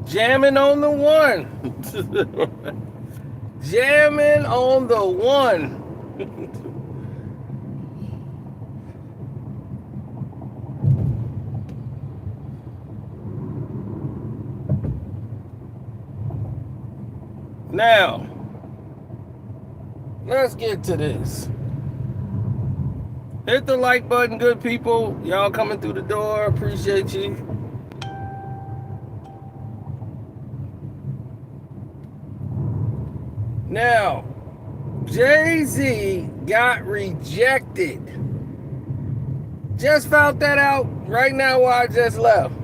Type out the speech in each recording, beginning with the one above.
Jamming on the one. Jamming on the one. Now, let's get to this. Hit the like button, good people. Y'all coming through the door. Appreciate you. Now, Jay-Z got rejected. Just found that out right now while I just left.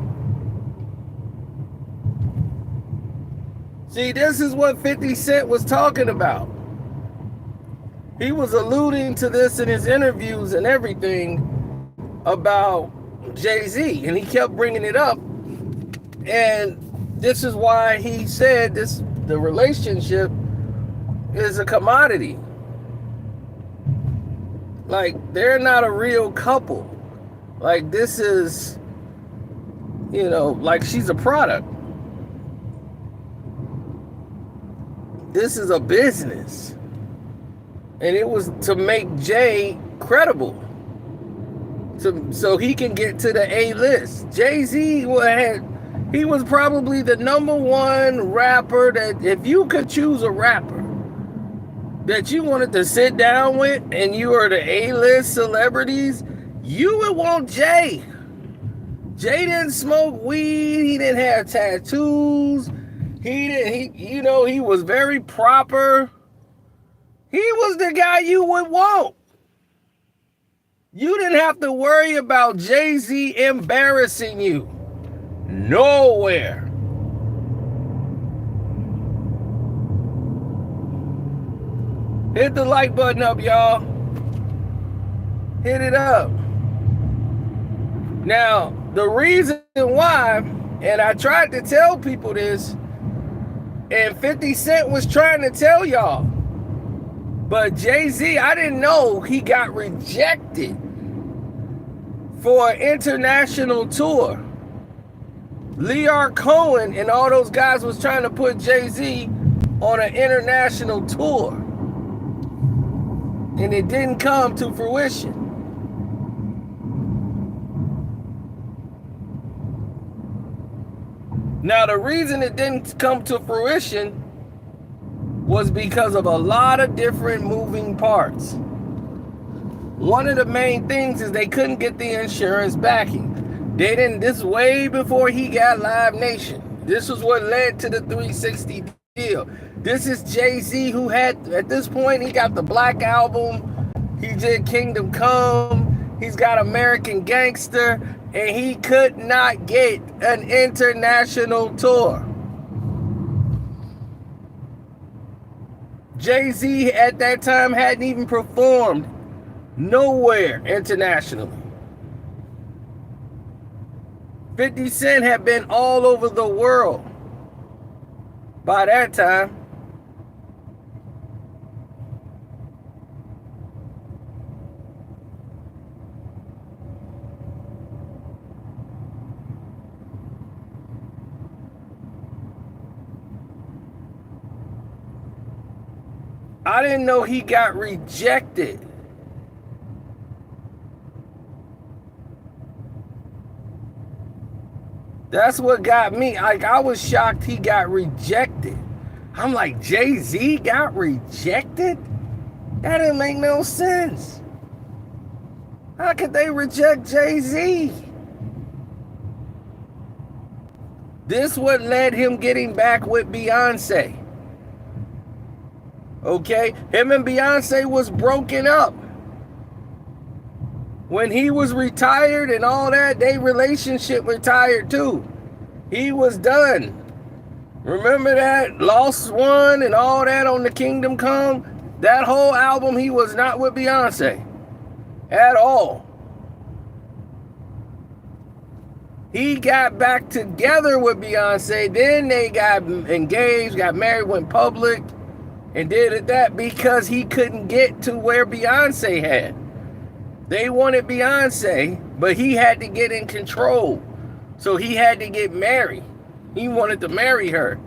See, this is what 50 Cent was talking about. He was alluding to this in his interviews and everything about Jay-Z, and he kept bringing it up. And this is why he said the relationship is a commodity. Like, they're not a real couple. Like, this is, like she's a product. This is a business. And it was to make Jay credible. So he can get to the A-list. Jay-Z he was probably the #1 rapper that if you could choose a rapper that you wanted to sit down with and you are the A-list celebrities, you would want Jay. Jay didn't smoke weed. He didn't have tattoos. He was very proper. He was the guy you would want. You didn't have to worry about Jay-Z embarrassing you. Nowhere. Hit the like button up, y'all. Hit it up. Now, the reason why, and I tried to tell people this, and 50 Cent was trying to tell y'all, but Jay-Z, I didn't know he got rejected for an international tour. Lear Cohen and all those guys was trying to put Jay-Z on an international tour. And it didn't come to fruition. Now, the reason it didn't come to fruition was because of a lot of different moving parts. One of the main things is they couldn't get the insurance backing. This way before he got Live Nation. This was what led to the 360 deal. This is Jay-Z who had, at this point, he got the Black Album. He did Kingdom Come. He's got American Gangster. And he could not get an international tour. Jay-Z at that time hadn't even performed nowhere internationally. 50 Cent had been all over the world by that time. I didn't know he got rejected. That's what got me. Like, I was shocked he got rejected. I'm like, Jay-Z got rejected? That didn't make no sense. How could they reject Jay-Z? This what led him getting back with Beyonce. Okay? Him and Beyonce was broken up. When he was retired and all that, their relationship retired too. He was done. Remember that? Lost One and all that on the Kingdom Come? That whole album, he was not with Beyonce at all. He got back together with Beyonce. Then they got engaged, got married, went public, and did that because he couldn't get to where Beyonce had. They wanted Beyonce, but he had to get in control. So he had to get married. He wanted to marry her.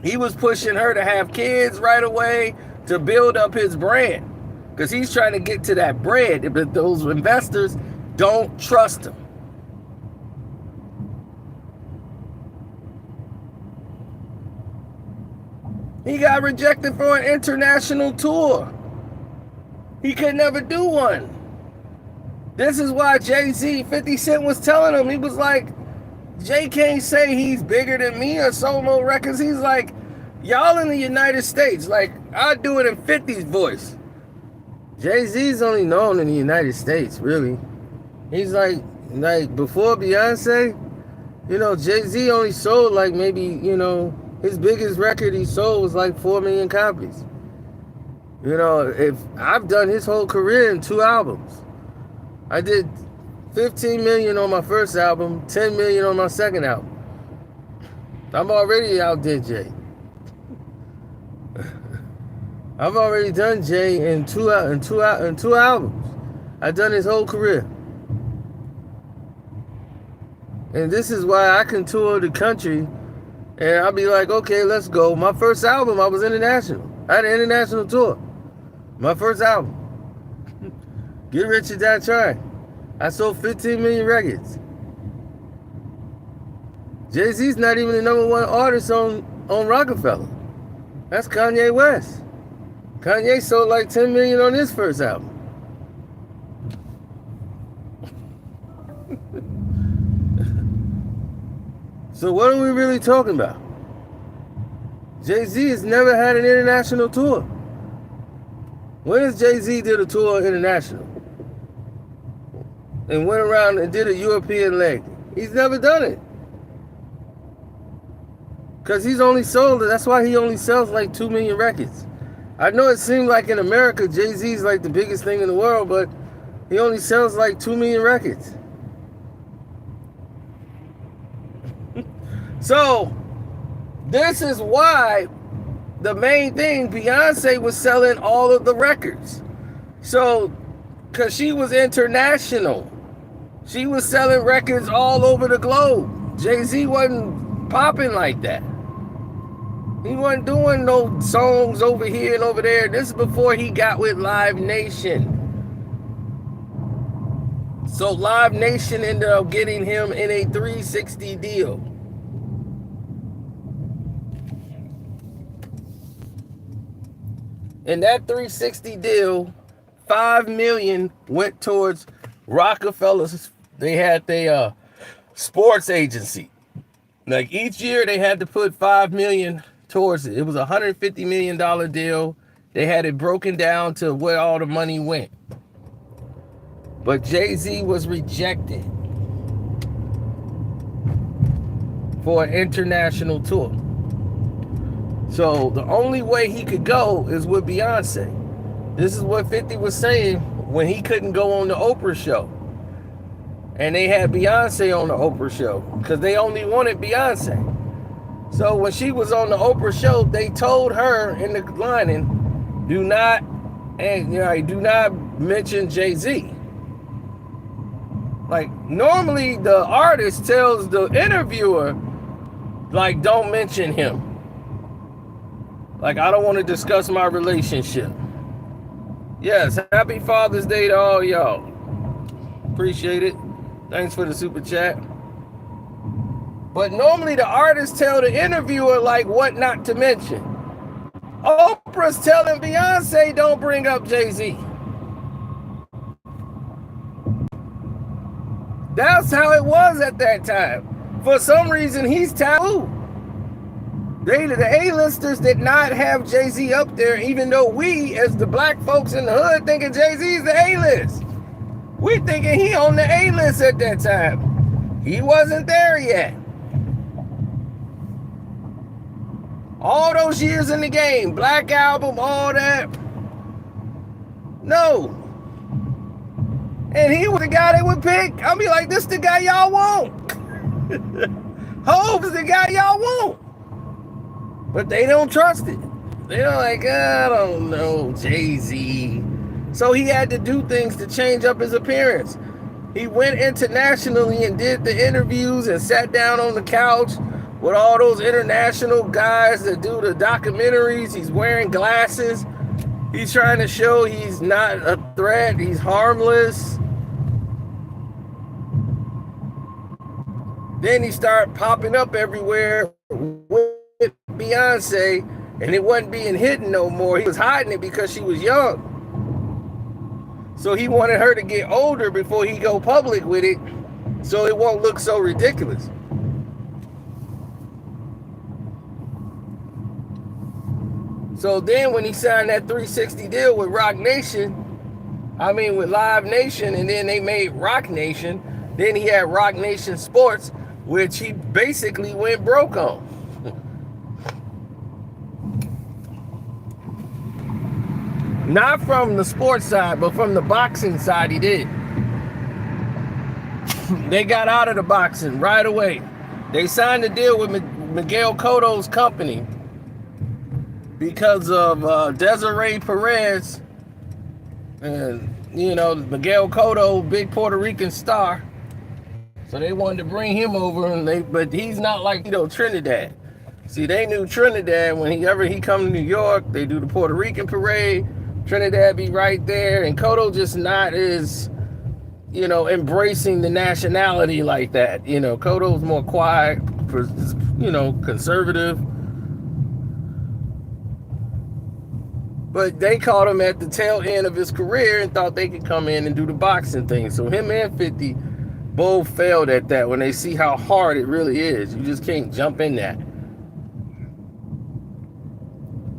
He was pushing her to have kids right away to build up his brand. Because he's trying to get to that bread, but those investors don't trust him. He got rejected for an international tour. He could never do one. This is why Jay-Z, 50 Cent was telling him, he was like, Jay can't say he's bigger than me or solo records. He's like, y'all in the United States, like, I'll do it in 50's voice. Jay-Z's only known in the United States, really. He's like before Beyonce, you know, Jay-Z only sold like maybe, you know, his biggest record he sold was like 4 million copies. You know, if I've done his whole career in 2 albums. I did 15 million on my first album, 10 million on my second album. I'm already outdid Jay. I've already done Jay in two albums. I've done his whole career. And this is why I can tour the country and I'll be like, okay, let's go. My first album, I was international. I had an international tour. My first album. Get Rich or Die Trying. I sold 15 million records. Jay-Z's not even the #1 artist on Rockefeller. That's Kanye West. Kanye sold like 10 million on his first album. So what are we really talking about? Jay-Z has never had an international tour. When has Jay-Z did a tour international? And went around and did a European leg? He's never done it. Because he's only sold it. That's why he only sells like 2 million records. I know it seems like in America, Jay-Z's like the biggest thing in the world, but he only sells like 2 million records. So, this is why the main thing, Beyonce was selling all of the records. So, because she was international. She was selling records all over the globe. Jay-Z wasn't popping like that. He wasn't doing no songs over here and over there. This is before he got with Live Nation. So Live Nation ended up getting him in a 360 deal. In that 360 deal, 5 million went towards Rockefeller's. They had their sports agency. Like each year they had to put 5 million towards it. It was a $150 million deal. They had it broken down to where all the money went. But Jay-Z was rejected for an international tour. So the only way he could go is with Beyonce. This is what 50 was saying when he couldn't go on the Oprah show. And they had Beyonce on the Oprah show because they only wanted Beyonce. So when she was on the Oprah show, they told her in the lining, do not mention Jay-Z. Like normally the artist tells the interviewer, like, don't mention him. Like, I don't want to discuss my relationship. Yes, happy Father's Day to all y'all. Appreciate it. Thanks for the super chat. But normally the artists tell the interviewer, like, what not to mention. Oprah's telling Beyonce, don't bring up Jay-Z. That's how it was at that time. For some reason, he's taboo. The A-listers did not have Jay-Z up there, even though we, as the black folks in the hood, thinking Jay-Z's the A-list. We thinking he on the A-list at that time. He wasn't there yet. All those years in the game, Black Album, all that. No. And he was the guy they would pick. I'll be like, this the guy y'all want. Hope's the guy y'all want. But they don't trust it. They're like, I don't know, Jay-Z. So he had to do things to change up his appearance. He went internationally and did the interviews and sat down on the couch with all those international guys that do the documentaries. He's wearing glasses. He's trying to show he's not a threat. He's harmless. Then he started popping up everywhere with Beyonce, and it wasn't being hidden no more. He was hiding it because she was young. So he wanted her to get older before he go public with it, so it won't look so ridiculous. So then when he signed that 360 deal with Live Nation, and then they made Roc Nation, then he had Roc Nation Sports, which he basically went broke on. Not from the sports side, but from the boxing side he did. They got out of the boxing right away. They signed a deal with Miguel Cotto's company because of Desiree Perez. And, Miguel Cotto, big Puerto Rican star. So they wanted to bring him over, but he's not like Trinidad. See, they knew Trinidad whenever he come to New York, they do the Puerto Rican parade. Trinidad be right there, and Cotto just not as, embracing the nationality like that. Cotto's more quiet, conservative. But they caught him at the tail end of his career and thought they could come in and do the boxing thing. So him and 50 both failed at that when they see how hard it really is. You just can't jump in that.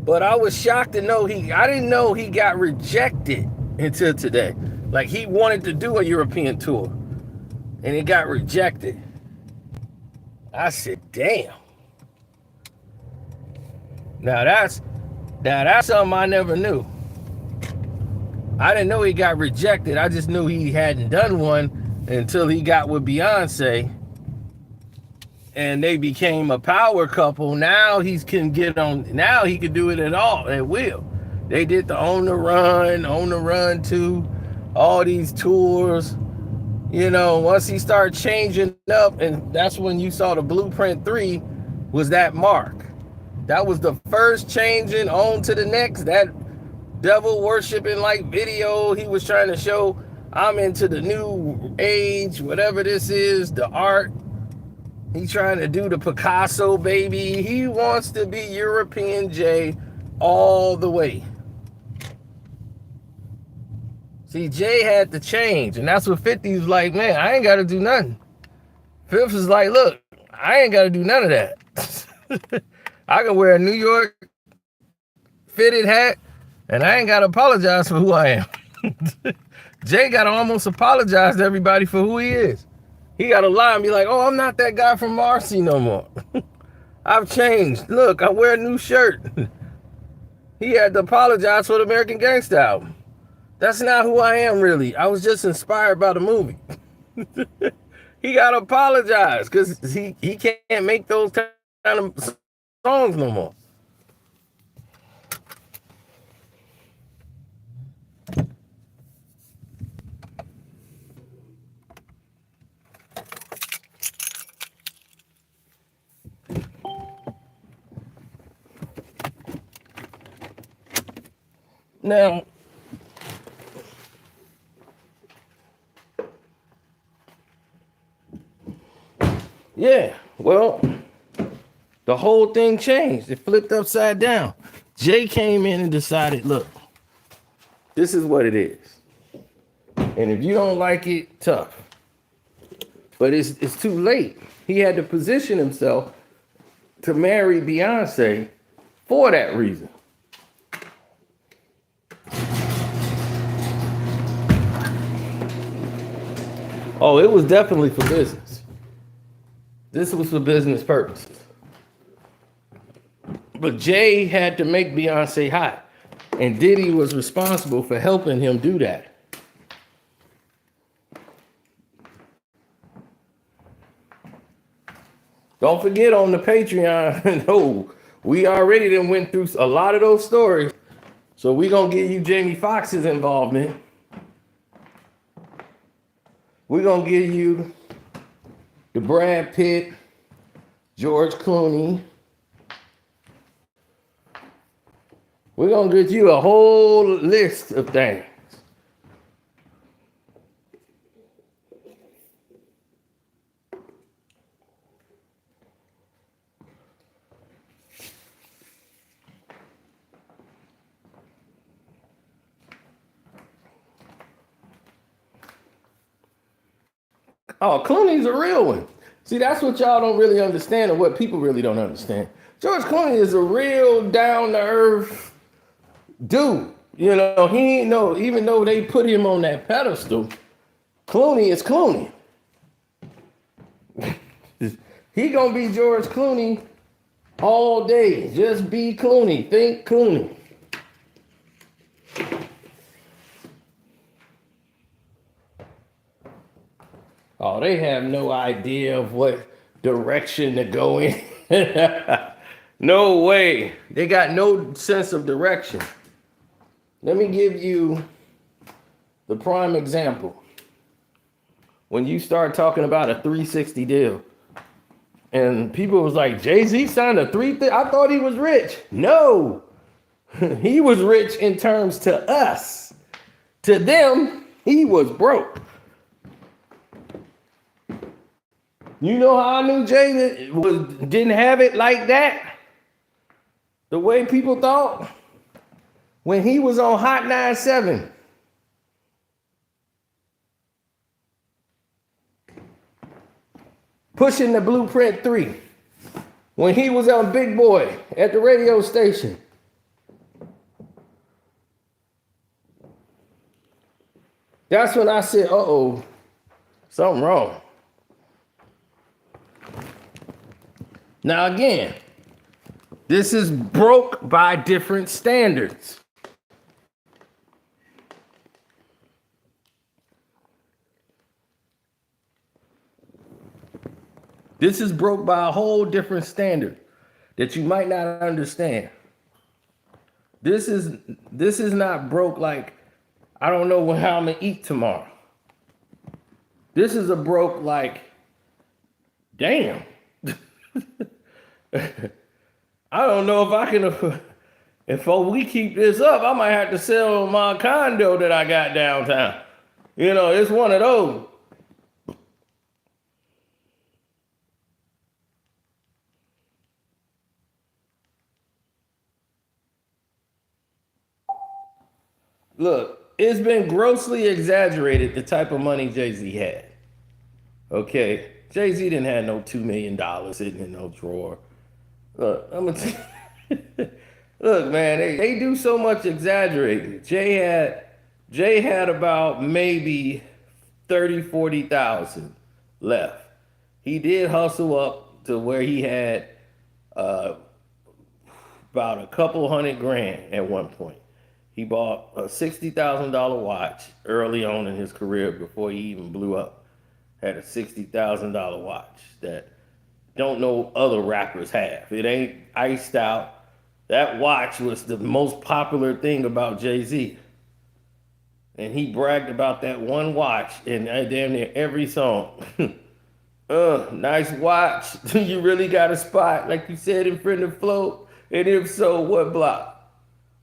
But I was shocked to know I didn't know he got rejected until today. Like, he wanted to do a European tour and it got rejected. I said, damn. Now that's something I never knew. I didn't know he got rejected. I just knew he hadn't done one until he got with Beyonce. And they became a power couple. Now he can get on. Now he can do it at will. They did the On the Run 2, all these tours. Once he started changing up, and that's when you saw the Blueprint 3 was that mark. That was the first changing on to the next. That devil worshiping video he was trying to show. I'm into the new age, whatever this is, the art. He's trying to do the Picasso, baby. He wants to be European Jay all the way. See, Jay had to change, and that's what 50 was like, man, I ain't got to do nothing. Fifth is like, look, I ain't got to do none of that. I can wear a New York fitted hat, and I ain't got to apologize for who I am. Jay got to almost apologize to everybody for who he is. He got to lie and be like, oh, I'm not that guy from Marcy no more. I've changed. Look, I wear a new shirt. He had to apologize for the American Gangster album. That's not who I am, really. I was just inspired by the movie. He got to apologize because he can't make those kind of songs no more. Now, yeah, well, the whole thing changed. It flipped upside down. Jay came in and decided, look, this is what it is. And if you don't like it, tough. But it's too late. He had to position himself to marry Beyonce for that reason. Oh, it was definitely for business. This was for business purposes. But Jay had to make Beyonce hot. And Diddy was responsible for helping him do that. Don't forget on the Patreon, no, we already done went through a lot of those stories. So we're going to give you Jamie Foxx's involvement. We're gonna give you the Brad Pitt, George Clooney. We're gonna get you a whole list of things. Oh, Clooney's a real one. See, that's what y'all don't really understand, or what people really don't understand. George Clooney is a real down to earth dude. You know, he ain't no, even though they put him on that pedestal, Clooney is Clooney. He gonna be George Clooney all day. Just be Clooney. Think Clooney. Oh, they have no idea of what direction to go in. No way. They got no sense of direction. Let me give you the prime example. When you start talking about a 360 deal, and people was like, Jay-Z signed a I thought he was rich. No, he was rich in terms to us. To them, he was broke. You know how I knew Jay didn't have it like that? The way people thought? When he was on Hot 97. Pushing the Blueprint 3. When he was on Big Boy at the radio station. That's when I said, uh-oh, something wrong. Now again, this is broke by different standards. This is broke by a whole different standard that you might not understand. This is not broke like, I don't know how I'm gonna eat tomorrow. This is a broke like, damn. I don't know if I can, if we keep this up, I might have to sell my condo that I got downtown. You know, it's one of those. Look, it's been grossly exaggerated the type of money Jay-Z had. Okay, Jay-Z didn't have no $2 million sitting in no drawer. Look, I'm gonna look, man, they do so much exaggerating. Jay had about maybe 30,000-40,000 left. He did hustle up to where he had about a couple $100,000 at one point. He bought a $60,000 watch early on in his career before he even blew up. Had a $60,000 watch that don't know other rappers have. It ain't iced out. That watch was the most popular thing about Jay-Z. And he bragged about that one watch in damn near every song. Nice watch. You really got a spot, like you said in front of Flow. And if so, what block?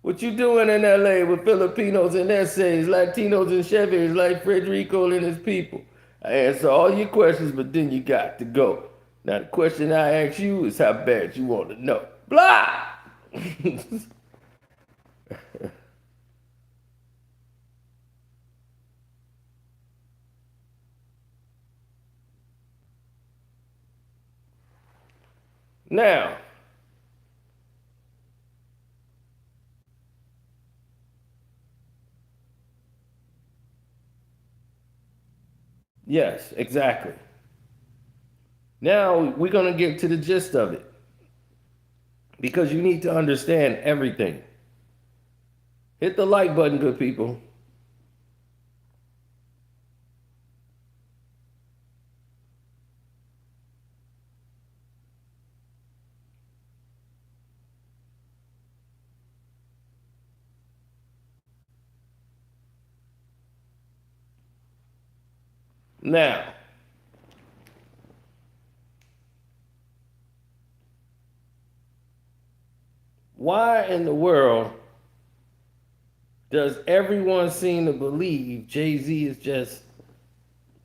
What you doing in LA with Filipinos and essays, Latinos and Chevys like Federico and his people? I answer all your questions, but then you got to go. Now the question I ask you is how bad you want to know. Blah! Now, yes, exactly. Now we're going to get to the gist of it. Because you need to understand everything. Hit the like button, good people. Now, why in the world does everyone seem to believe Jay-Z is just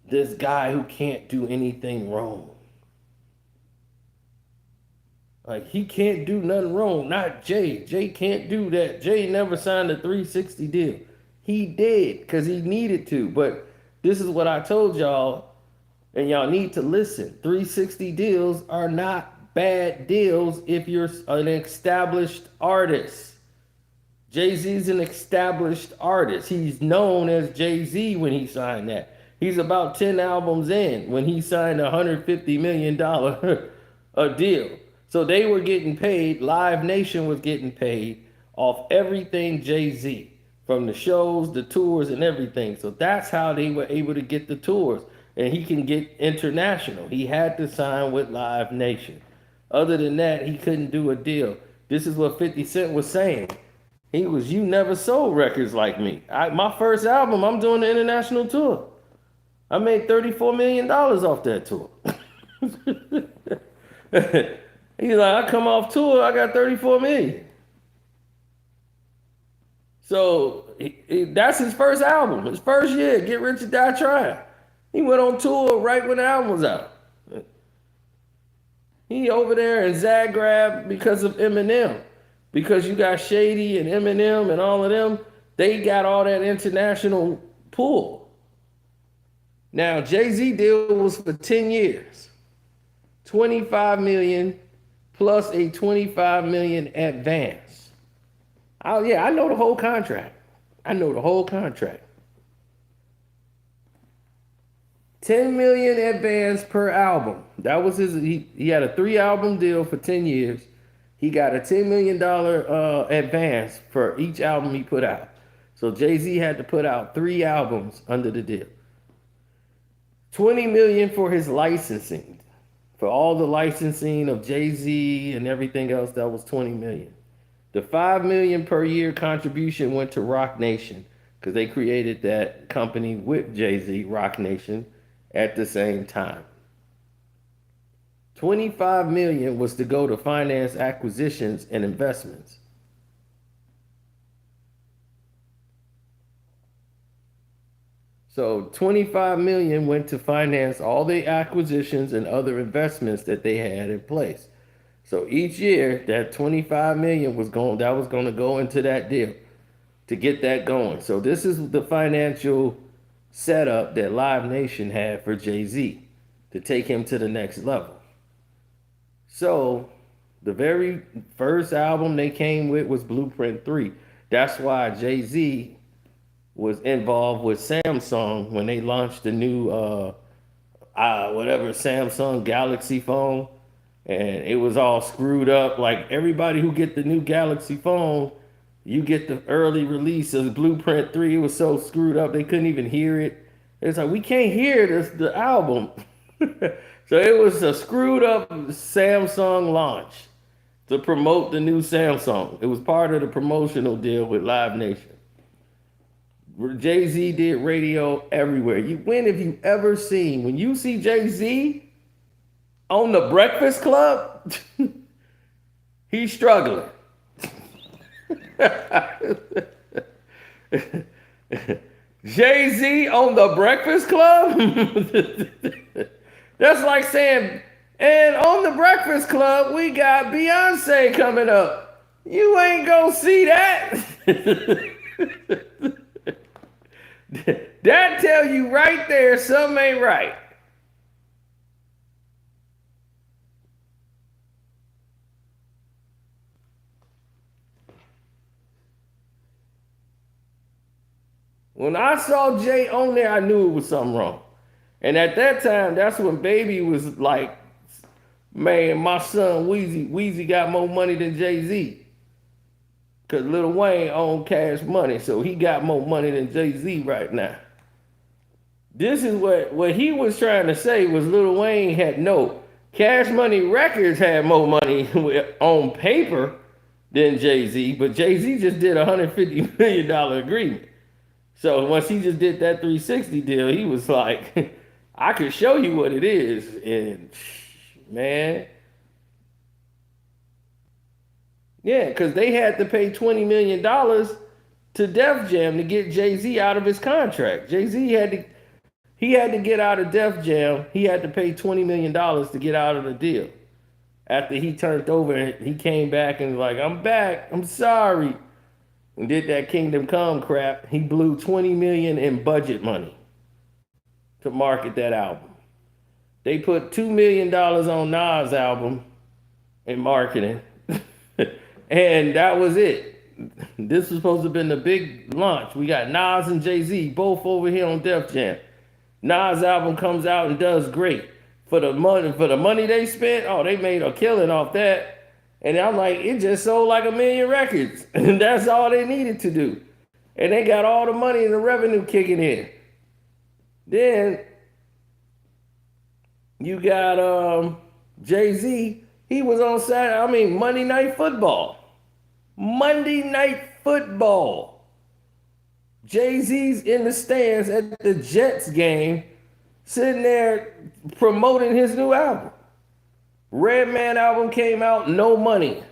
this guy who can't do anything wrong? Like, he can't do nothing wrong. Not Jay. Jay can't do that. Jay never signed a 360 deal. He did because he needed to. But this is what I told y'all, and y'all need to listen. 360 deals are not bad deals if you're an established artist. Jay-Z's an established artist. He's known as Jay-Z when he signed that. He's about 10 albums in when he signed a $150 million a deal. So they were getting paid, Live Nation was getting paid off everything Jay-Z, from the shows, the tours, and everything. So that's how they were able to get the tours. And he can get international. He had to sign with Live Nation. Other than that, he couldn't do a deal. This is what 50 Cent was saying. He was, you never sold records like me. My first album, I'm doing the international tour. I made $34 million off that tour. He's like, I come off tour, I got 34 million. So that's his first album, his first year, Get Rich or Die Trying. He went on tour right when the album was out. He over there in Zagreb because of Eminem. Because you got Shady and Eminem and all of them, they got all that international pull. Now, Jay-Z deal was for 10 years. 25 million plus a 25 million advance. Oh yeah, I know the whole contract. I know the whole contract. 10 million advance per album. That was his. He had a 3-album deal for 10 years. He got a $10 million advance for each album he put out. So Jay-Z had to put out 3 albums under the deal. 20 million for his licensing. For all the licensing of Jay-Z and everything else, that was 20 million. The 5 million per year contribution went to Roc Nation because they created that company with Jay-Z, Roc Nation, at the same time. 25 million was to go to finance acquisitions and investments. So 25 million went to finance all the acquisitions and other investments that they had in place. So each year that 25 million was going to go into that deal to get that going. So this is the financial setup that Live Nation had for Jay-Z to take him to the next level. So the very first album they came with was Blueprint 3. That's why Jay-Z was involved with Samsung when they launched the new Samsung Galaxy phone, and it was all screwed up. Like everybody who get the new Galaxy phone, you get the early release of Blueprint 3. It was so screwed up they couldn't even hear it. It's like, we can't hear the album. So it was a screwed up Samsung launch to promote the new Samsung. It was part of the promotional deal with Live Nation. Jay-Z did radio everywhere. When have you ever seen, when you see Jay-Z on The Breakfast Club, he's struggling. Jay-Z on The Breakfast Club? That's like saying, and on The Breakfast Club, we got Beyonce coming up. You ain't gonna see that. That tell you right there something ain't right. When I saw Jay on there, I knew it was something wrong. And at that time, that's when Baby was like, man, my son Weezy got more money than Jay-Z. Because Lil Wayne owned Cash Money, so he got more money than Jay-Z right now. This is what he was trying to say was Lil Wayne had no. Cash Money Records had more money on paper than Jay-Z, but Jay-Z just did a $150 million agreement. So once he just did that 360 deal, he was like, I could show you what it is, and man, yeah, because they had to pay $20 million to Def Jam to get Jay-Z out of his contract. Jay-Z had to get out of Def Jam. He had to pay $20 million to get out of the deal. After he turned over, he came back and was like, I'm back. I'm sorry. And did that Kingdom Come crap. He blew $20 million in budget money to market that album. They put $2 million on Nas' album in marketing. And that was it. This was supposed to have been the big launch. We got Nas and Jay-Z both over here on Def Jam. Nas' album comes out and does great. For the money they spent, oh, they made a killing off that. And I'm like, it just sold like 1 million records. And that's all they needed to do. And they got all the money and the revenue kicking in. Then you got Jay-Z. He was on Monday Night Football. Monday Night Football. Jay-Z's in the stands at the Jets game, sitting there promoting his new album. Redman album came out, no money.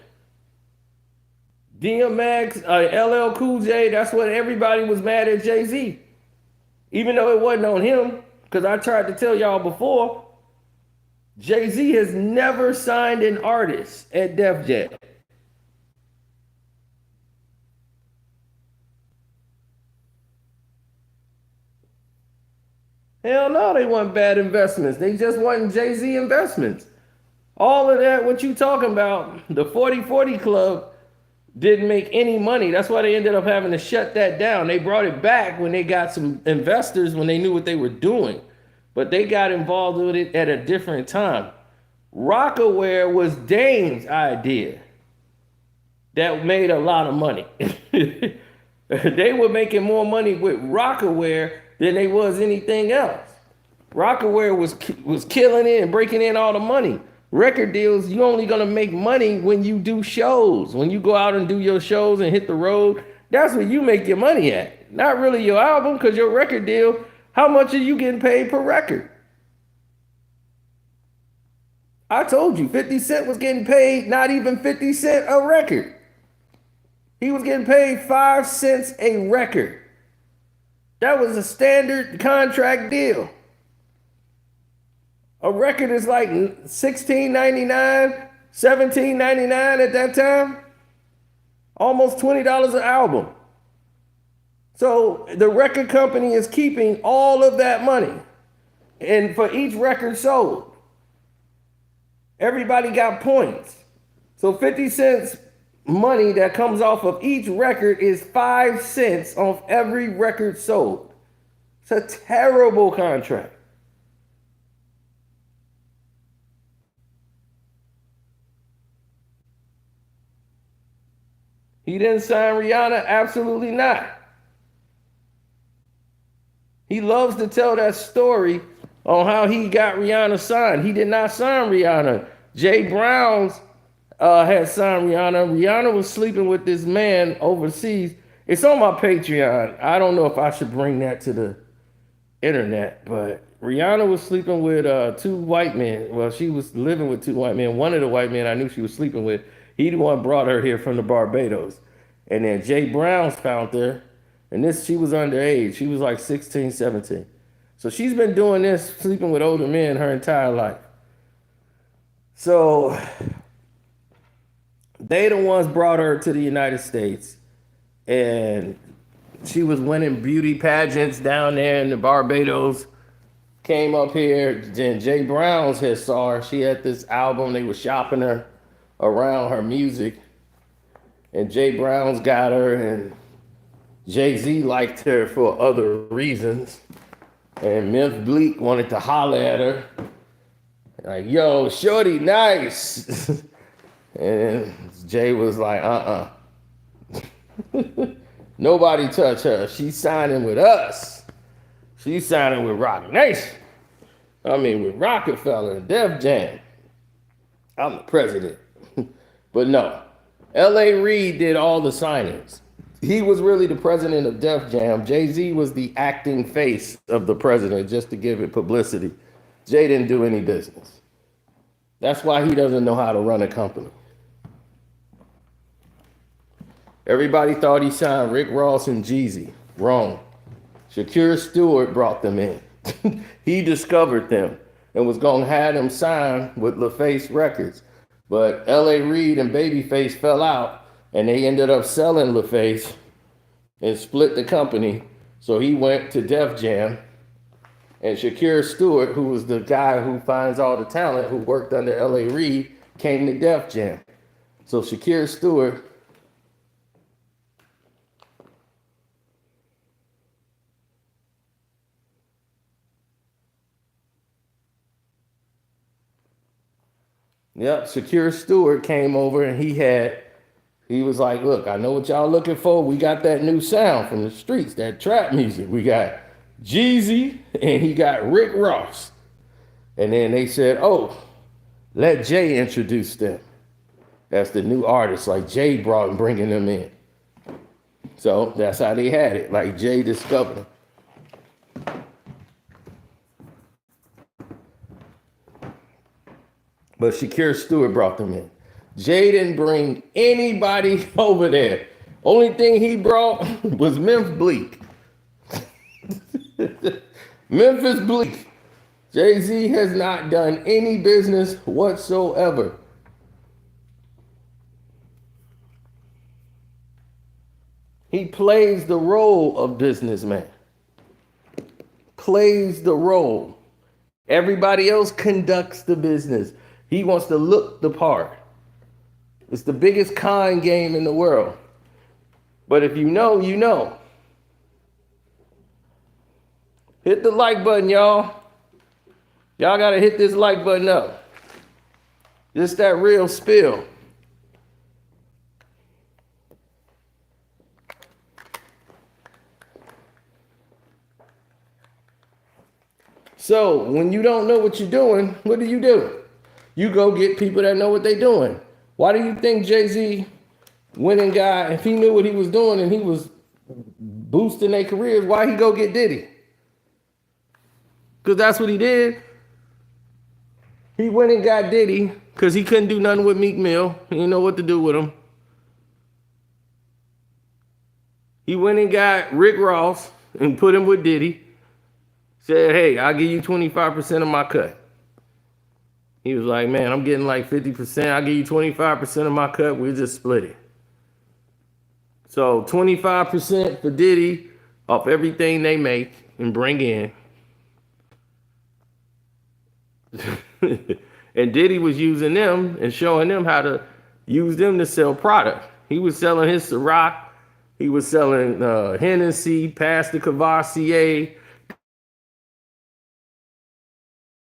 DMX, LL Cool J, that's what everybody was mad at Jay-Z. Even though it wasn't on him, because I tried to tell y'all before, Jay-Z has never signed an artist at Def Jam. Hell no, they weren't bad investments. They just wasn't Jay-Z investments. All of that, what you talking about, the 40/40 Club didn't make any money. That's why they ended up having to shut that down. They brought it back when they got some investors, when they knew what they were doing. But they got involved with it at a different time. Rockaware was Dame's idea that made a lot of money. They were making more money with Rockaware than they was anything else. Rockaware was killing it and breaking in all the money. Record deals, you only gonna make money when you do shows. When you go out and do your shows and hit the road, that's where you make your money at. Not really your album, because your record deal, how much are you getting paid per record? I told you, 50 Cent was getting paid not even 50 cents a record. He was getting paid 5 cents a record. That was a standard contract deal. A record is like $16.99, $17.99 at that time. Almost $20 an album. So the record company is keeping all of that money. And for each record sold, everybody got points. So 50 cents money that comes off of each record is 5 cents off every record sold. It's a terrible contract. He didn't sign Rihanna? Absolutely not. He loves to tell that story on how he got Rihanna signed. He did not sign Rihanna. Jay Browns had signed Rihanna. Rihanna was sleeping with this man overseas. It's on my Patreon. I don't know if I should bring that to the internet, but Rihanna was sleeping with 2 white men. Well, she was living with 2 white men. One of the white men I knew she was sleeping with, he the one brought her here from the Barbados. And then Jay Browns found her, and she was underage. She was like 16, 17. So she's been doing this, sleeping with older men her entire life. So they the ones brought her to the United States, and she was winning beauty pageants down there in the Barbados. Came up here, then Jay Browns had saw her. She had this album. They were shopping her around her music, and Jay Browns got her, and Jay-Z liked her for other reasons, and Memphis Bleek wanted to holler at her, like, yo, shorty, nice. And Jay was like, nobody touch her. She's signing with us. She's signing with Roc Nation. With Rockefeller and Def Jam. I'm the president. But no, L.A. Reid did all the signings. He was really the president of Def Jam. Jay-Z was the acting face of the president just to give it publicity. Jay didn't do any business. That's why he doesn't know how to run a company. Everybody thought he signed Rick Ross and Jeezy. Wrong. Shakir Stewart brought them in. He discovered them and was going to have them sign with LaFace Records. But L.A. Reid and Babyface fell out, and they ended up selling LaFace and split the company. So he went to Def Jam. And Shakir Stewart, who was the guy who finds all the talent, who worked under L.A. Reid, came to Def Jam. So Shakir Stewart Shakir Stewart came over and he was like, look, I know what y'all looking for. We got that new sound from the streets, that trap music. We got Jeezy and he got Rick Ross. And then they said, oh, let Jay introduce them. That's the new artist, like Jay brought and bringing them in. So that's how they had it, like Jay discovered them. But Shakir Stewart brought them in. Jay didn't bring anybody over there. Only thing he brought was Memphis Bleek. Memphis Bleek. Jay-Z has not done any business whatsoever. He plays the role of businessman. Plays the role. Everybody else conducts the business. He wants to look the part. It's the biggest con game in the world. But if you know, you know. Hit the like button, y'all. Y'all got to hit this like button up. Just that real spill. So when you don't know what you're doing, what do? You go get people that know what they're doing. Why do you think Jay-Z went and got, if he knew what he was doing and he was boosting their careers, why he go get Diddy? Because that's what he did. He went and got Diddy because he couldn't do nothing with Meek Mill. He didn't know what to do with him. He went and got Rick Ross and put him with Diddy. Said, hey, I'll give you 25% of my cut. He was like, man, I'm getting like 50%. I'll give you 25% of my cut. We'll just split it. So 25% for Diddy off everything they make and bring in. And Diddy was using them and showing them how to use them to sell product. He was selling his Ciroc. He was selling Hennessy, past the Cavassier.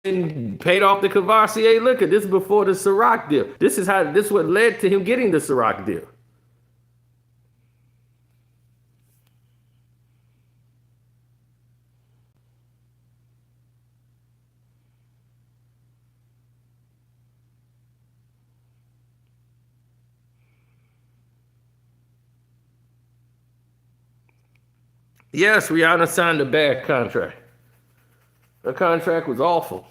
And paid off the Cavassier liquor. This is before the Ciroc deal. This is what led to him getting the Ciroc deal. Yes, Rihanna signed a bad contract. Her contract was awful.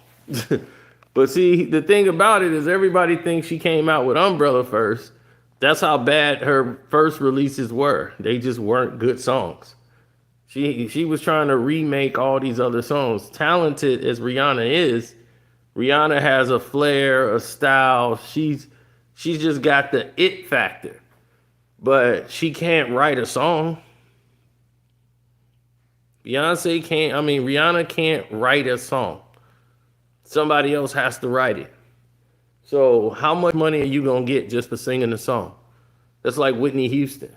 But see, the thing about it is everybody thinks she came out with Umbrella first. That's how bad her first releases were. They just weren't good songs. She was trying to remake all these other songs. Talented as Rihanna is, Rihanna has a flair, a style. She's just got the it factor. But she can't write a song. Rihanna can't write a song. Somebody else has to write it. So how much money are you going to get just for singing the song? That's like Whitney Houston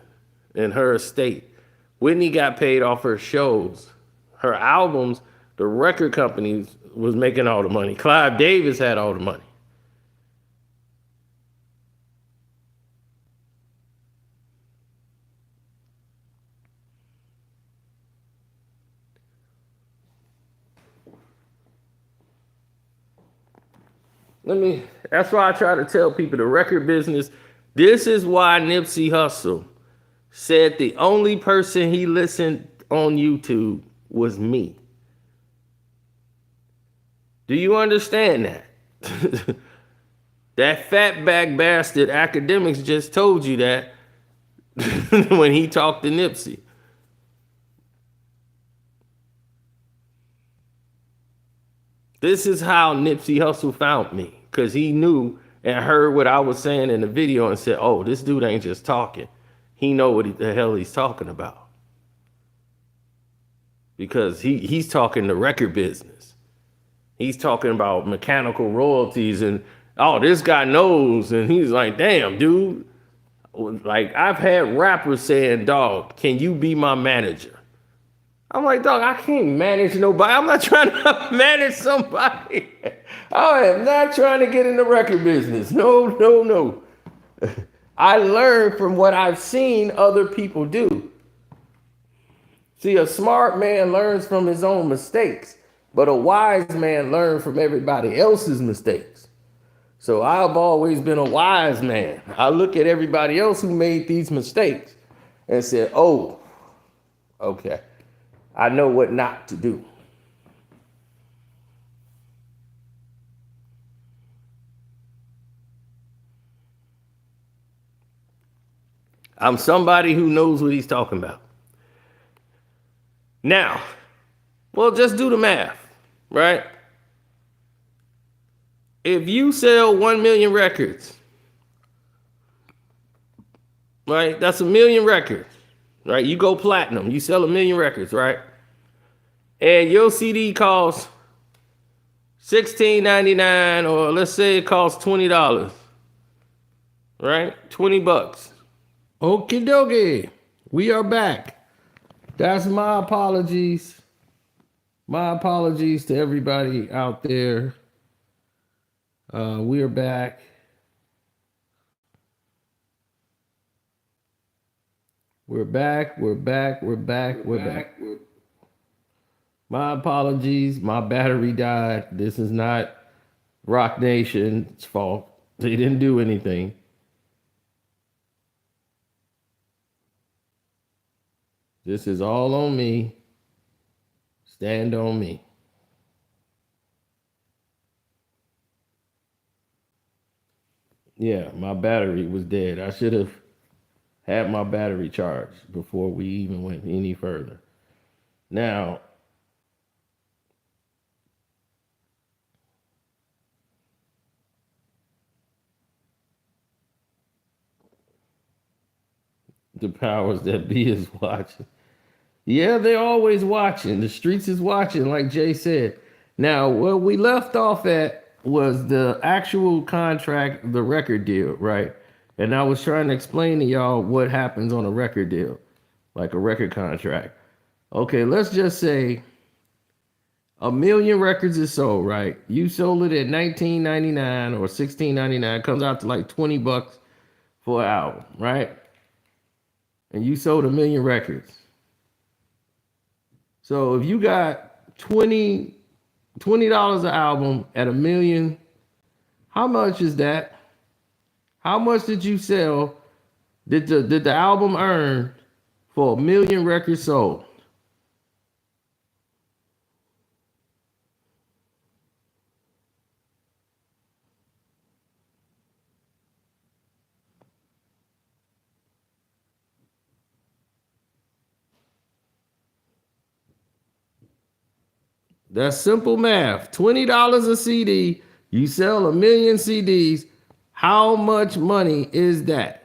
and her estate. Whitney got paid off her shows. Her albums, the record companies was making all the money. Clive Davis had all the money. That's why I try to tell people the record business, this is why Nipsey Hussle said the only person he listened on YouTube was me. Do you understand that? That fatback bastard Academics just told you that when he talked to Nipsey. This is how Nipsey Hussle found me, because he knew and heard what I was saying in the video and said, oh, this dude ain't just talking. He know what the hell he's talking about. Because he's talking the record business. He's talking about mechanical royalties and, oh, this guy knows. And he's like, damn, dude. Like, I've had rappers saying, dog, can you be my manager? I'm like, dog, I can't manage nobody. I'm not trying to manage somebody. I am not trying to get in the record business. No, no, no. I learn from what I've seen other people do. See, a smart man learns from his own mistakes, but a wise man learns from everybody else's mistakes. So I've always been a wise man. I look at everybody else who made these mistakes and said, oh, okay, I know what not to do. I'm somebody who knows what he's talking about. Now, well, just do the math, right? If you sell 1 million records, right? That's 1 million records, right? You go platinum, you sell 1 million records, right? And your CD costs $16.99, or let's say it costs $20, right? $20. Okie dokie, we are back. That's my apologies. My apologies to everybody out there. We are back. We're back. My apologies. My battery died. This is not Rock Nation's fault. They didn't do anything. This is all on me. Stand on me. Yeah, my battery was dead. I should have had my battery charged before we even went any further. Now, the powers that be is watching. Yeah, they're always watching. The streets is watching, like Jay said. Now, where we left off at was the actual contract, the record deal, right? And I was trying to explain to y'all what happens on a record deal, like a record contract. Okay, let's just say 1 million records is sold, right? You sold it at $19.99 or $16.99, comes out to like $20 for an album, right? And you sold 1 million records. So if you got $20 an album at 1 million, how much is that? How much did you sell? Did the album earn for 1 million records sold? That's simple math. $20 a CD. You sell 1 million CDs. How much money is that?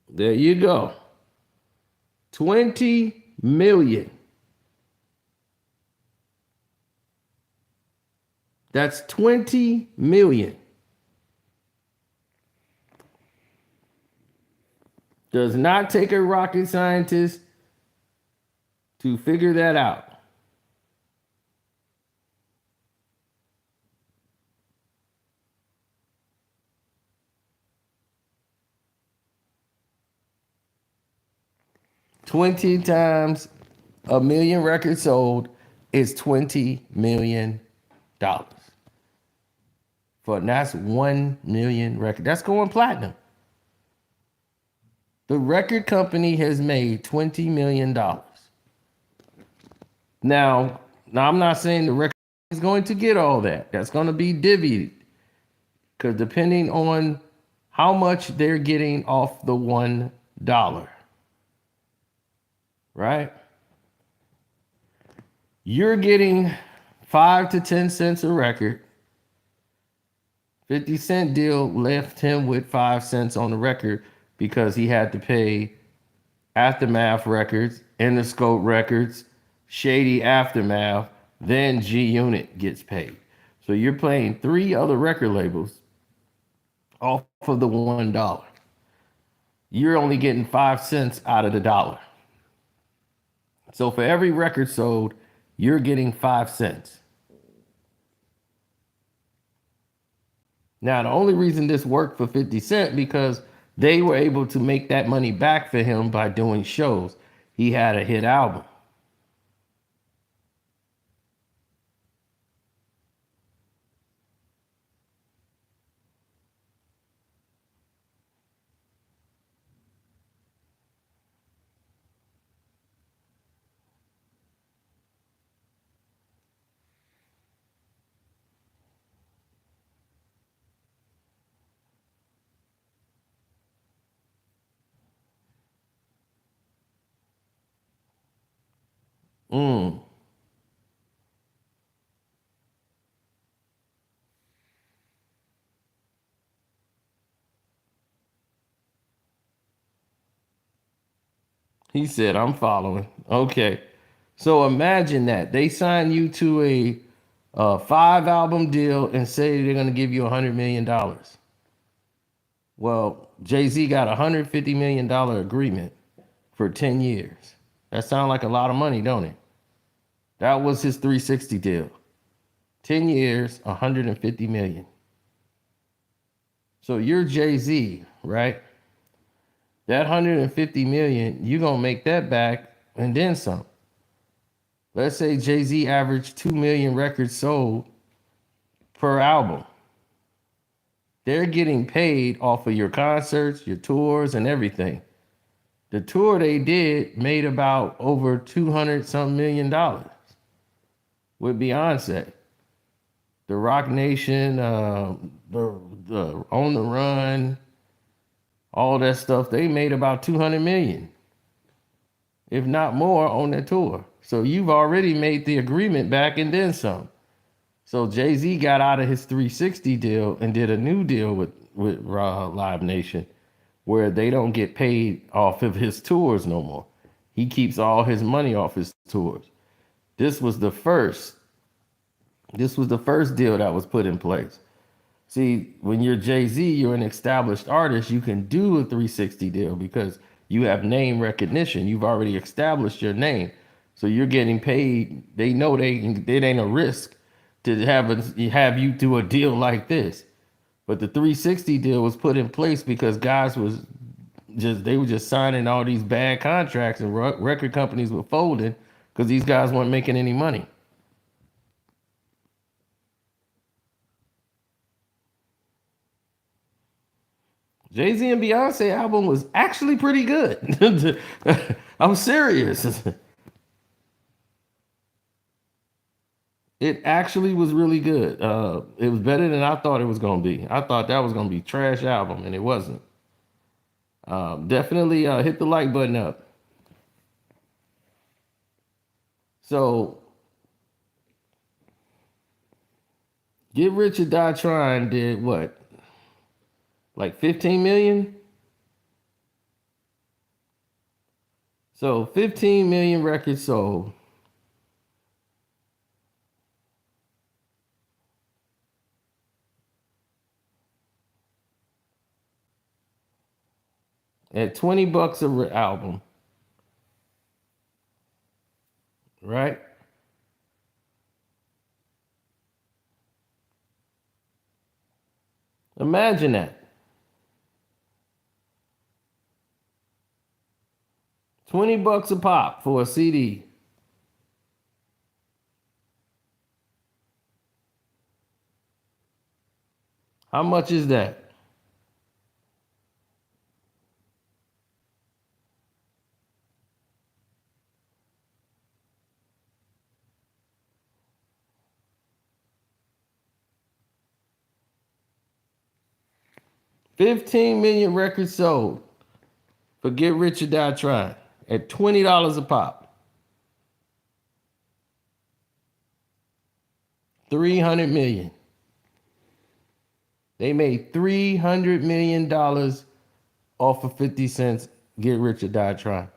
There you go. 20 million. That's 20 million. Does not take a rocket scientist to figure that out. $20 times a million records sold is $20 million. That's 1 million records. That's going platinum. The record company has made $20 million. Now, I'm not saying the record is going to get all that. That's going to be divvied, because depending on how much they're getting off the $1, right? You're getting 5 to 10 cents a record. 50 Cent deal left him with 5 cents on the record because he had to pay Aftermath Records, Interscope Records, Shady Aftermath, then G Unit gets paid. So you're playing 3 other record labels off of the $1. You're only getting 5 cents out of the dollar. So for every record sold, you're getting 5 cents. Now, the only reason this worked for 50 Cent, because they were able to make that money back for him by doing shows. He had a hit album. Mm. He said, I'm following. Okay. So imagine that. They sign you to a 5 album deal and say they're going to give you $100 million. Well, Jay-Z got a $150 million agreement for 10 years. That sounds like a lot of money, don't it? That was his 360 deal. 10 years, 150 million. So you're Jay-Z, right? That 150 million, you're going to make that back and then some. Let's say Jay-Z averaged 2 million records sold per album. They're getting paid off of your concerts, your tours, and everything. The tour they did made about over 200 some million dollars with Beyonce. The Rock Nation, the On the Run, all that stuff, they made about 200 million, if not more, on that tour. So you've already made the agreement back and then some. So Jay-Z got out of his 360 deal and did a new deal with Live Nation, where they don't get paid off of his tours no more. He keeps all his money off his tours. This was the first deal that was put in place. See, when you're Jay-Z, you're an established artist, you can do a 360 deal because you have name recognition. You've already established your name. So you're getting paid. They know it ain't a risk to have you do a deal like this. But the 360 deal was put in place because guys were just signing all these bad contracts, and record companies were folding because these guys weren't making any money. Jay-Z and Beyonce album was actually pretty good. I'm serious. It actually was really good. It was better than I thought it was gonna be. I thought that was gonna be trash album, and it wasn't. Definitely hit the like button up. So, Get Rich or Die Trying did what? Like 15 million? So 15 million records sold. At $20 a album. right? Imagine that. $20 a pop for a CD. How much is that? $15 million records sold for Get Rich or Die Trying at $20 a pop. 300 million. They made $300 million off of 50 Cent's Get Rich or Die Trying.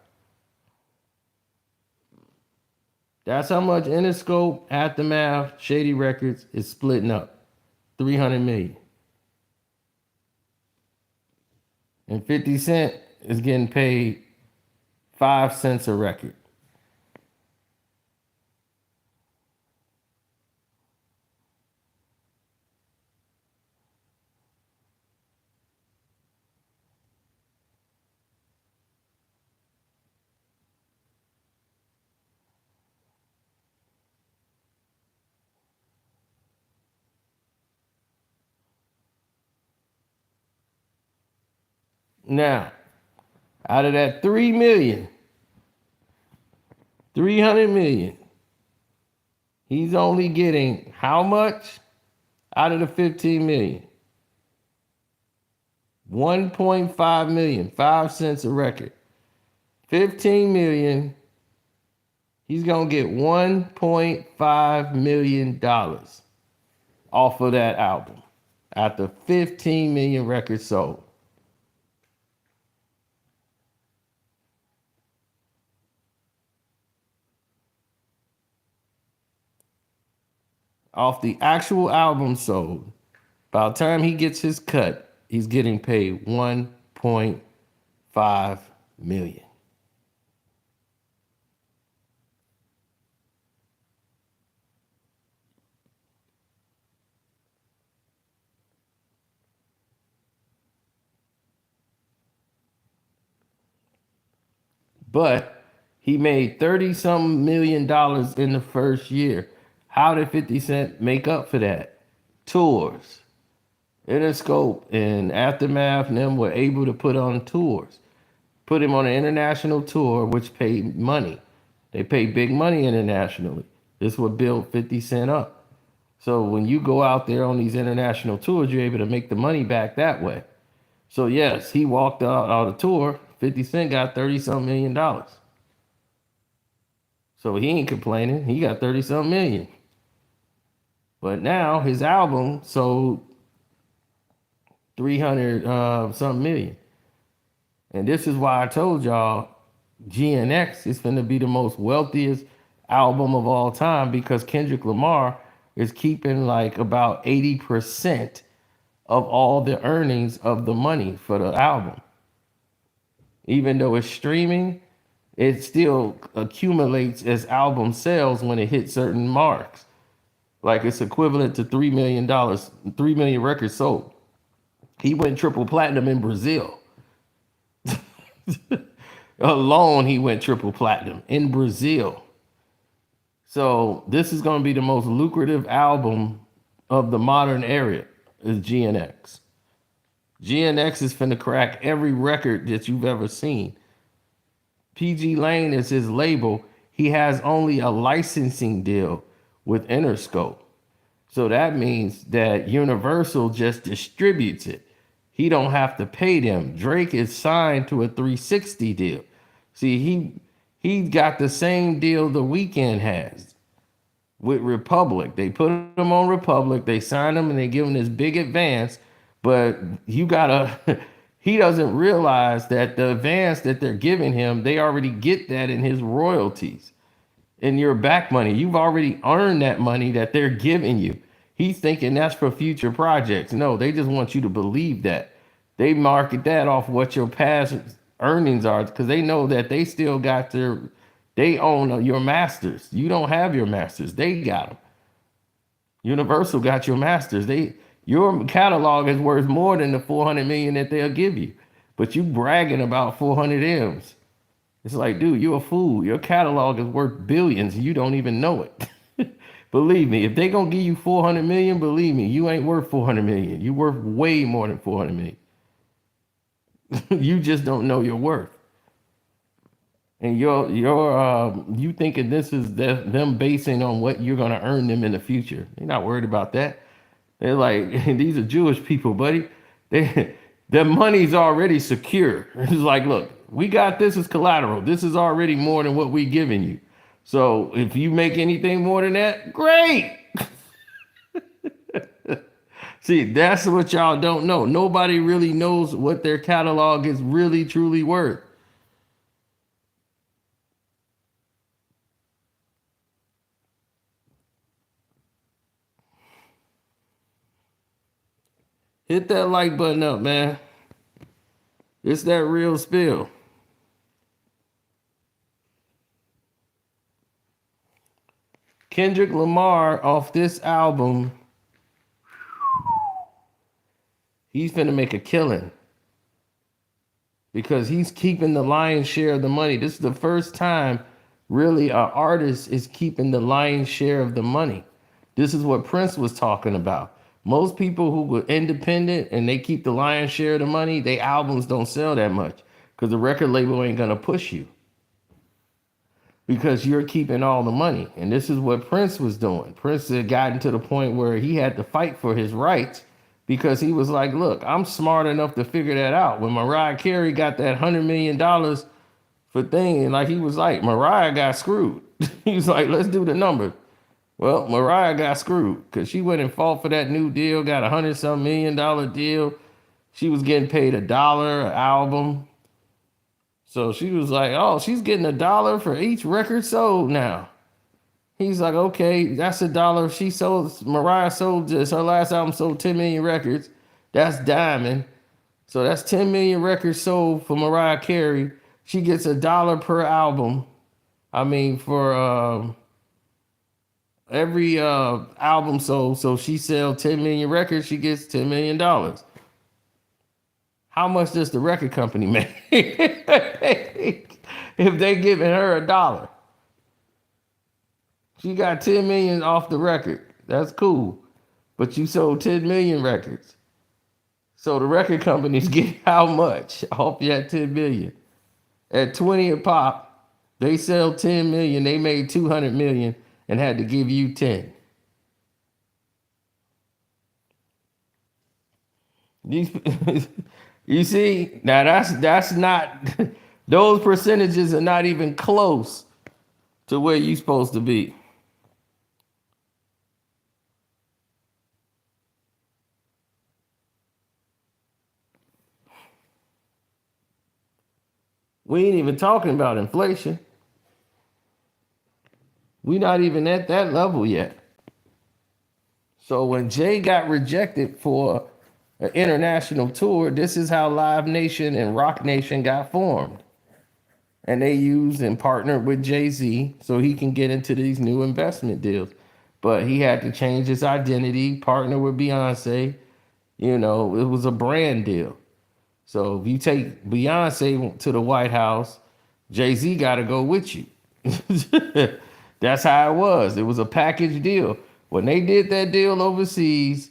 That's how much Interscope, Aftermath, Shady Records is splitting up. 300 million. And 50 Cent is getting paid 5 cents a record. Now, out of that 3 million, 300 million, he's only getting how much out of the 15 million? 1.5 million, 5 cents a record. 15 million, he's going to get $1.5 million off of that album after 15 million records sold. Off the actual album sold, by the time he gets his cut, he's getting paid 1.5 million. But he made 30-something million dollars in the first year. How did 50 Cent make up for that? Tours. Interscope and Aftermath and them were able to put on tours. Put him on an international tour, which paid money. They paid big money internationally. This would build 50 Cent up. So when you go out there on these international tours, you're able to make the money back that way. So yes, he walked out on the tour. 50 Cent got 30-something million dollars. So he ain't complaining. He got 30-something million. But now his album sold 300 something million. And this is why I told y'all GNX is going to be the most wealthiest album of all time, because Kendrick Lamar is keeping like about 80% of all the earnings of the money for the album. Even though it's streaming, it still accumulates as album sales when it hits certain marks. Like it's equivalent to $3 million, 3 million records sold. He went triple platinum in Brazil. Alone, he went triple platinum in Brazil. So this is going to be the most lucrative album of the modern era, is GNX. GNX is finna crack every record that you've ever seen. PG Lane is his label. He has only a licensing deal with Interscope. So that means that Universal just distributes it. He don't have to pay them. Drake is signed to a 360 deal. See, he got the same deal The Weeknd has with Republic. They put him on Republic, they sign him, and they give him this big advance. But you gotta, he doesn't realize that the advance that they're giving him, they already get that in his royalties, in your back money. You've already earned that money that they're giving you. He's thinking that's for future projects. No, they just want you to believe that. They market that off what your past earnings are, because they know that they still got their They own your masters. You don't have your masters. They got them. Universal got your masters. Your catalog is worth more than the 400 million that they'll give you. But you bragging about 400 M's. It's like, dude, you're a fool. Your catalog is worth billions. You don't even know it. Believe me, if they gonna give you 400 million, believe me, you ain't worth 400 million. You worth way more than 400 million. You just don't know your worth. And you thinking this is them basing on what you're gonna earn them in the future. They're not worried about that. They're like, these are Jewish people, buddy. Their money's already secure. It's like, look, we got this as collateral. This is already more than what we giving you. So if you make anything more than that, great. See, that's what y'all don't know. Nobody really knows what their catalog is really, truly worth. Hit that like button up, man. It's that real spill. Kendrick Lamar off this album, he's finna make a killing because he's keeping the lion's share of the money. This is the first time really an artist is keeping the lion's share of the money. This is what Prince was talking about. Most people who were independent and they keep the lion's share of the money, their albums don't sell that much because the record label ain't gonna push you because you're keeping all the money. And this is what Prince was doing. Prince had gotten to the point where he had to fight for his rights because he was like, look, I'm smart enough to figure that out. When Mariah Carey got that $100 million for thing, and like he was like, Mariah got screwed. He was like, let's do the numbers. Well, Mariah got screwed because she went and fought for that new deal, got $100-some million deal. She was getting paid $1 an album. So she was like, oh, she's getting $1 for each record sold now. He's like, okay, that's $1. She sold, Mariah sold just, her last album sold 10 million records. That's diamond. So that's 10 million records sold for Mariah Carey. She gets $1 per album. I mean, for every album sold, so she sells 10 million records, she gets $10 million. How much does the record company make if they giving her $1? She got 10 million off the record. That's cool. But you sold 10 million records. So the record companies get how much off that 10 million? At 20 a pop, they sell 10 million, they made 200 million and had to give you 10. These, you see, now that's not, those percentages are not even close to where you're supposed to be. We ain't even talking about inflation. We're not even at that level yet. So when Jay got rejected for an international tour, this is how Live Nation and Rock Nation got formed. And they used and partnered with Jay-Z so he can get into these new investment deals. But he had to change his identity, partner with Beyonce. You know, it was a brand deal. So if you take Beyonce to the White House, Jay-Z got to go with you. That's how it was. It was a package deal. When they did that deal overseas,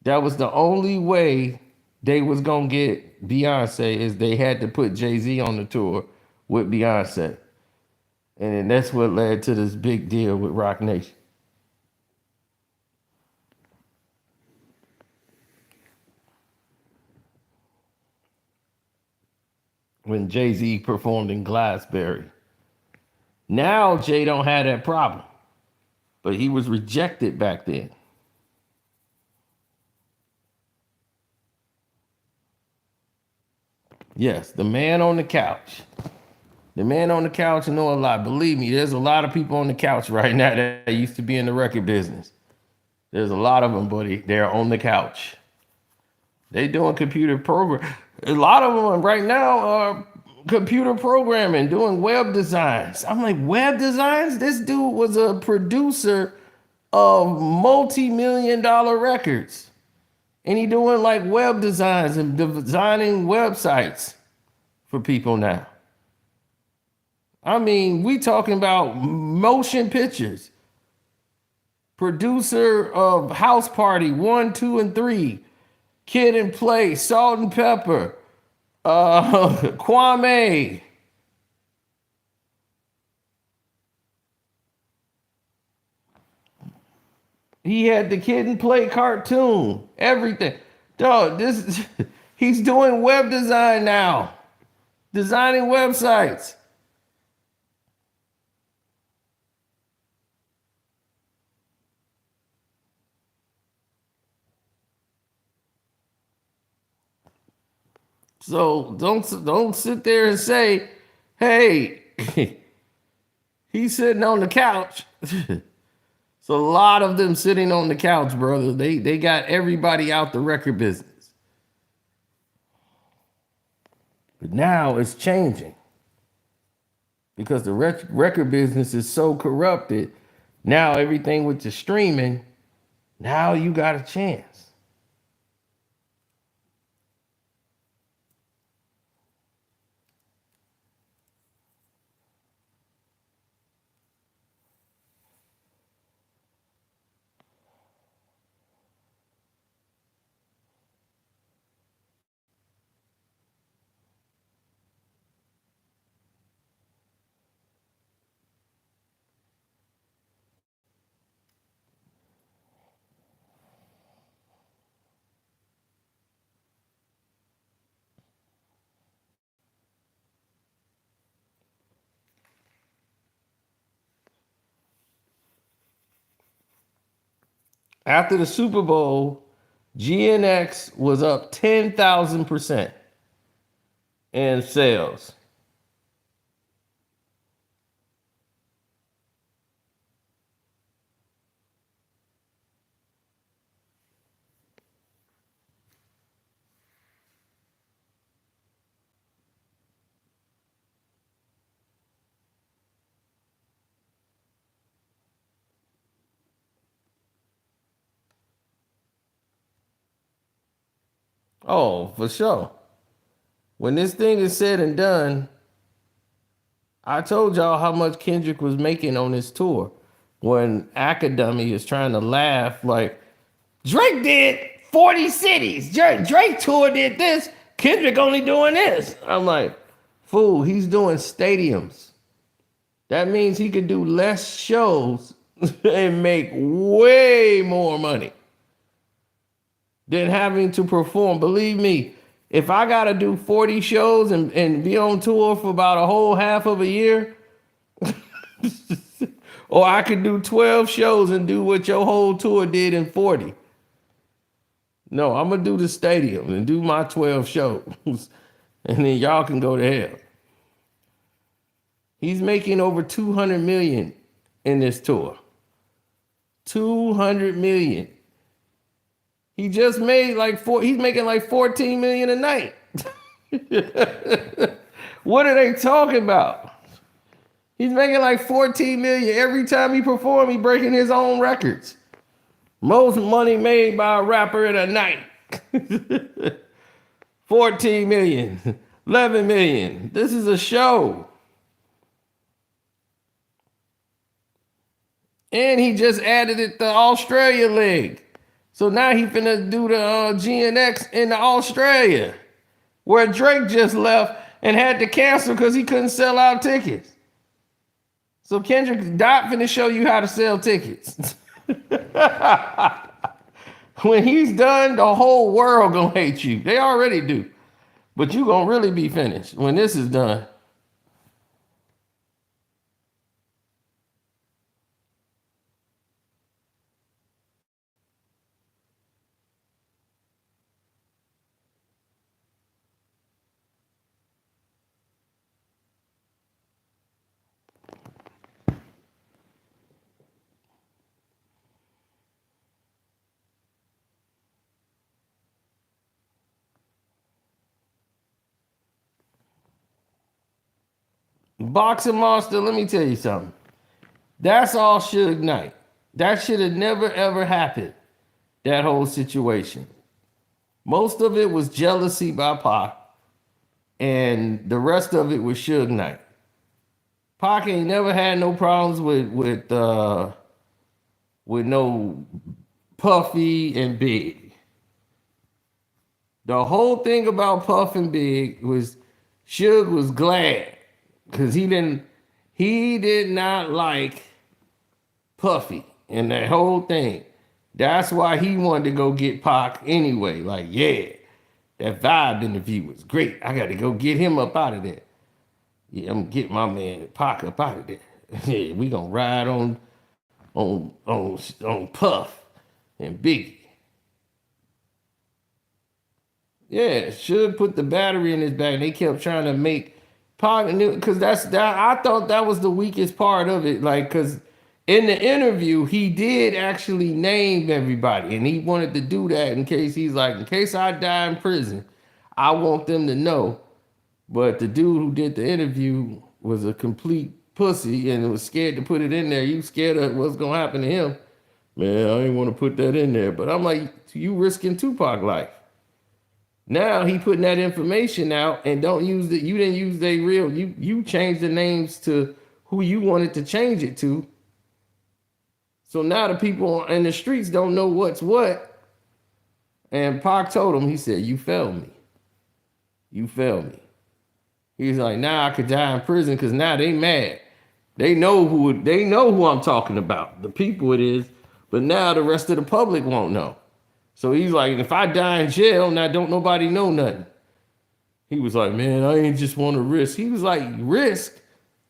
that was the only way they was going to get Beyonce is they had to put Jay-Z on the tour with Beyonce. And then that's what led to this big deal with Rock Nation. When Jay-Z performed in Glastonbury. Now Jay don't have that problem, but he was rejected back then. Yes, the man on the couch. The man on the couch know a lot. Believe me, there's a lot of people on the couch right now that used to be in the record business. There's a lot of them, buddy. They're on the couch. They doing computer program. A lot of them right now are computer programming, doing web designs. I'm like, web designs? This dude was a producer of multi-million-dollar records. And he doing like web designs and designing websites for people now. I mean, we talking about motion pictures. Producer of House Party 1, 2, and 3. Kid and Play, Salt and Pepper, Kwame. He had the Kid and Play cartoon, everything. Dog, this he's doing web design now, designing websites. So don't sit there and say, hey, he's sitting on the couch. So a lot of them sitting on the couch, brother. They got everybody out the record business. But now it's changing because the record business is so corrupted. Now everything with the streaming, now you got a chance. After the Super Bowl, GNX was up 10,000% in sales. Oh, for sure. When this thing is said and done, I told y'all how much Kendrick was making on his tour. When Academy is trying to laugh, like, Drake did 40 cities. Drake tour did this. Kendrick only doing this. I'm like, fool, he's doing stadiums. That means he could do less shows and make way more money than having to perform. Believe me, if I got to do 40 shows and be on tour for about a whole half of a year, or I could do 12 shows and do what your whole tour did in 40. No, I'm going to do the stadium and do my 12 shows. And then y'all can go to hell. He's making over 200 million in this tour. 200 million. He just made he's making like 14 million a night. What are they talking about? He's making like 14 million every time he performs. He's breaking his own records. Most money made by a rapper in a night. 14 million, 11 million. This is a show. And he just added it to Australia League. So now he finna do the GNX in Australia, where Drake just left and had to cancel because he couldn't sell out tickets. So Kendrick Dot finna show you how to sell tickets. When he's done, the whole world gonna hate you. They already do. But you gonna really be finished when this is done. Boxing Monster, let me tell you something. That's all Suge Knight. That should have never ever happened. That whole situation. Most of it was jealousy by Pac, and the rest of it was Suge Knight. Pac ain't never had no problems with no Puffy and Big. The whole thing about Puff and Big was Suge was glad because he did not like Puffy and that whole thing. That's why he wanted to go get Pac anyway. Like, yeah, that Vibe interview was great. I got to go get him up out of there. Yeah, I'm gonna get my man Pac up out of there. Yeah, we gonna ride on Puff and Biggie. Yeah, should put the battery in his back. And they kept trying to make Pac, because I thought that was the weakest part of it. Like, because in the interview, he did actually name everybody, and he wanted to do that in case in case I die in prison, I want them to know. But the dude who did the interview was a complete pussy and was scared to put it in there. You scared of what's gonna happen to him? Man, I didn't want to put that in there. But I'm like, you risking Tupac life. Now he putting that information out and don't use it. You didn't use they real. You changed the names to who you wanted to change it to. So now the people in the streets don't know what's what. And Pac told him, he said, "You failed me. You failed me." He's like, "Now I could die in prison because now they mad. They know who I'm talking about. The people it is, but now the rest of the public won't know." So he's like, "If I die in jail, now don't nobody know nothing." He was like, "Man, I ain't just want to risk." He was like, "Risk?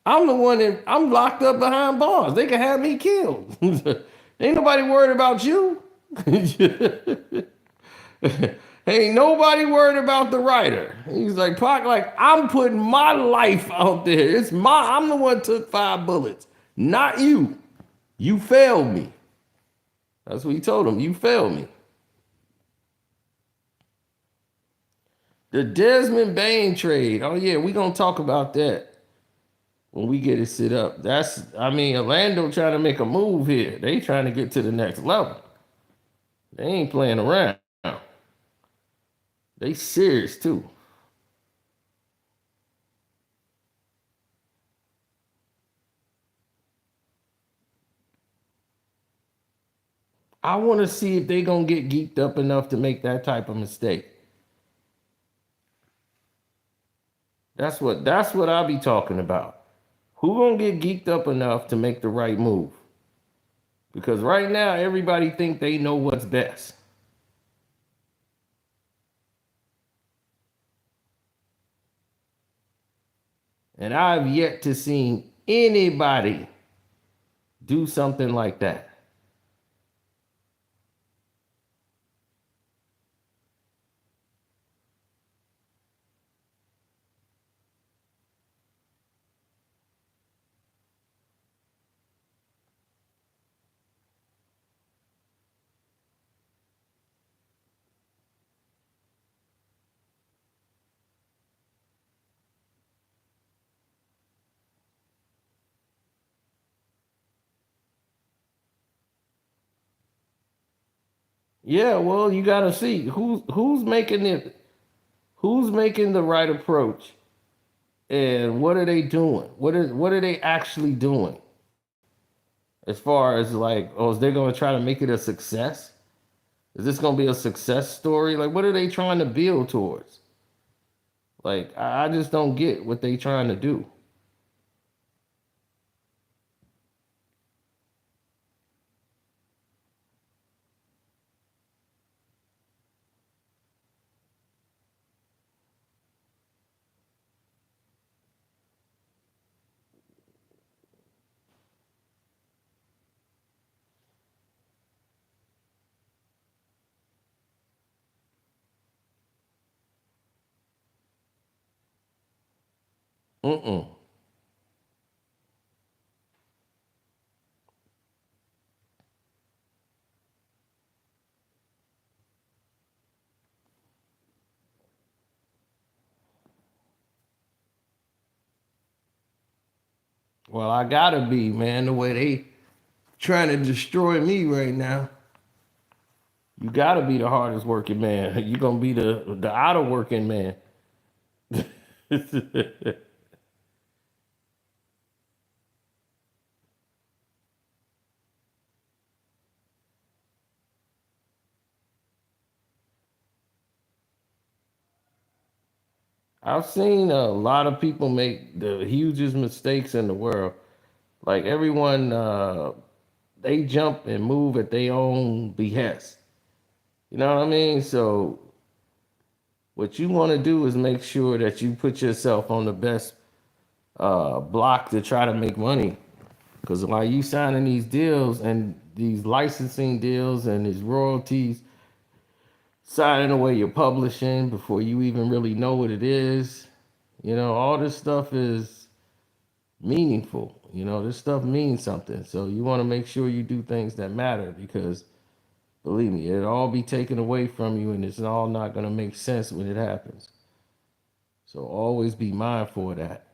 I'm the one that I'm locked up behind bars. They can have me killed. Ain't nobody worried about you." Ain't nobody worried about the writer. He's like, Pac, like, I'm putting my life out there. I'm the one took 5 bullets, not you. You failed me. That's what he told him. You failed me. The Desmond Bain trade. Oh yeah, we gonna talk about that when we get it set up. Orlando trying to make a move here. They trying to get to the next level. They ain't playing around. They serious too. I want to see if they gonna get geeked up enough to make that type of mistake. That's what I be talking about. Who gonna get geeked up enough to make the right move? Because right now everybody think they know what's best. And I've yet to see anybody do something like that. Yeah, well, you gotta see who's making the right approach and what are they doing? What are they actually doing? As far as like, oh, is they gonna try to make it a success? Is this gonna be a success story? Like, what are they trying to build towards? Like, I just don't get what they trying to do. Mm-mm. Well, I gotta be, man, the way they trying to destroy me right now. You gotta be the hardest working man. You gonna be the out of working man. I've seen a lot of people make the hugest mistakes in the world. Like everyone, they jump and move at their own behest. You know what I mean? So what you want to do is make sure that you put yourself on the best block to try to make money. Because while you signing these deals and these licensing deals and these royalties, signing away your publishing before you even really know what it is, all this stuff is meaningful. This stuff means something. So you want to make sure you do things that matter because believe me, it'll all be taken away from you and it's all not going to make sense when it happens. So always be mindful of that.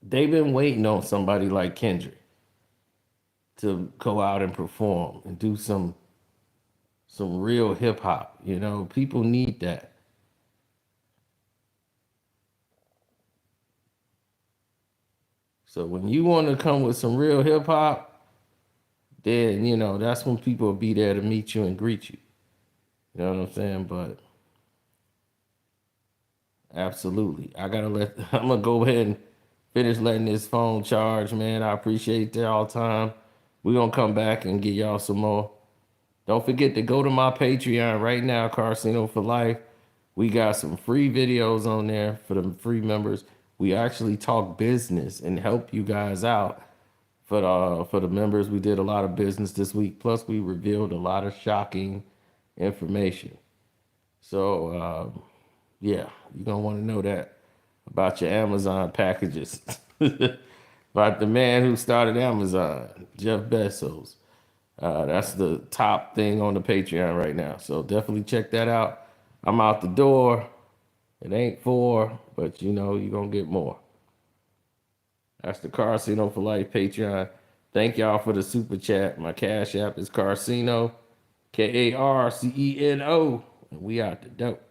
They've been waiting on somebody like Kendrick to go out and perform and do some real hip hop. People need that. So when you want to come with some real hip hop, then that's when people will be there to meet you and greet you. You know what I'm saying? But absolutely, I'm gonna go ahead and finish letting this phone charge, man. I appreciate y'all time. We're gonna come back and get y'all some more. Don't forget to go to my Patreon right now, Carcino for Life. We got some free videos on there for the free members. We actually talk business and help you guys out. For the members, we did a lot of business this week. Plus, we revealed a lot of shocking information. So, yeah, you're gonna want to know that about your Amazon packages. About the man who started Amazon, Jeff Bezos. That's the top thing on the Patreon right now. So definitely check that out. I'm out the door. It ain't four, but you're gonna get more. That's the Carcino for Life Patreon. Thank y'all for the super chat. My cash app is Carcino, Karceno. And we out the dope.